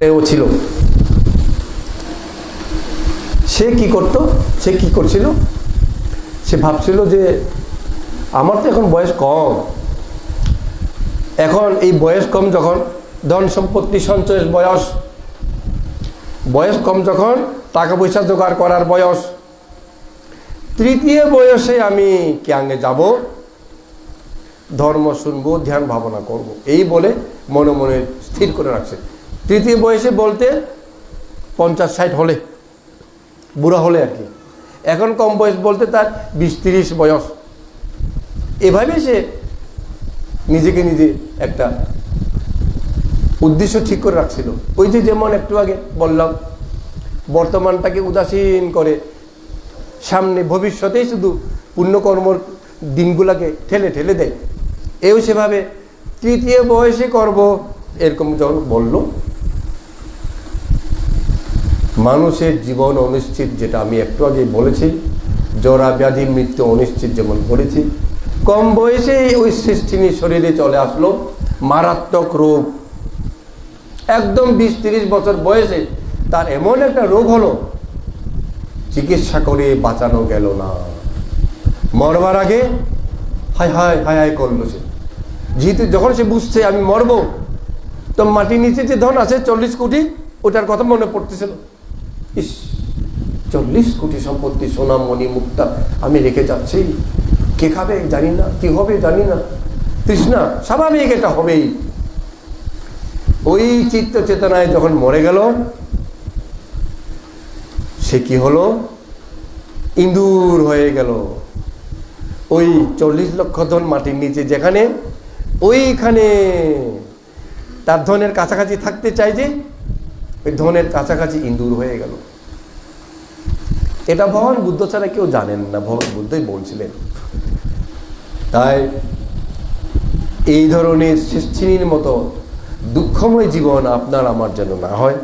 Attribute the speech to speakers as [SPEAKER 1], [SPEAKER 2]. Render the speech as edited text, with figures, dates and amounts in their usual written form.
[SPEAKER 1] ও ছিল, সে কি করছিল, সে ভাবছিল যে আমার তো এখন বয়স কম, এখন এই বয়স কম যখন, ধন সম্পত্তি সঞ্চয়ের বয়স কম যখন, টাকা পয়সা জোগাড় করার বয়স, তৃতীয় বয়সে আমি ক্যাঙ্গে যাব, ধর্ম শুনবো, ধ্যান ভাবনা করব, এই বলে মনে মনে স্থির করে রাখছে। তৃতীয় বয়সে বলতে 50-60 হলে, বুড়া হলে আর কি। এখন কম বয়স বলতে তার 20-30 বয়স। এভাবে সে নিজেকে নিজে একটা উদ্দেশ্য ঠিক করে রাখছিল। ওই যে যেমন একটু আগে বললাম, বর্তমানটাকে উদাসীন করে সামনে ভবিষ্যতেই শুধু পুণ্যকর্মর দিনগুলাকে ঠেলে দেয়, এও সেভাবে তৃতীয় বয়সে করব এরকম যখন বলল। মানুষের জীবন অনিশ্চিত, যেটা আমি একটু আগে বলেছি, জরা ব্যাধি মৃত্যু অনিশ্চিত যেমন বলেছি, কম বয়সে ওই সৃষ্টিনি শরীরে চলে আসলো মারাত্মক রোগ। একদম 20-30 বছর বয়সে তার এমন একটা রোগ হলো, চিকিৎসা করে বাঁচানো গেল না। মরবার আগে হায় হায় হায় হায় করলো সে। যেহেতু যখন সে বুঝছে আমি মরবো, তো মাটির নিচে যে ধন আছে 40 কোটি, ওটার কথা মনে পড়তেছিল। ইস, 40 কোটি সম্পত্তি, সোনা মণি মুক্তা আমি রেখে যাচ্ছি, কে খাবে জানি না, কি হবে জানি না, তৃষ্ণা স্বাভাবিক, এটা হবেই। ওই চিত্ত চেতনায় যখন মরে গেল, সে কি হলো, ইঁদুর হয়ে গেল। ওই 40 লক্ষ ধন মাটির নিচে যেখানে, ওইখানে তার ধনের কাছাকাছি থাকতে চাই, যে ওই ধনের কাছাকাছি ইঁদুর হয়ে গেল। এটা ভগবান বুদ্ধ ছাড়া কেউ জানেন না, ভগবান বুদ্ধই বলছিলেন। তাই এই ধরনের সৃষ্টির মতো দুঃখময় জীবন আপনার আমার যেন না হয়।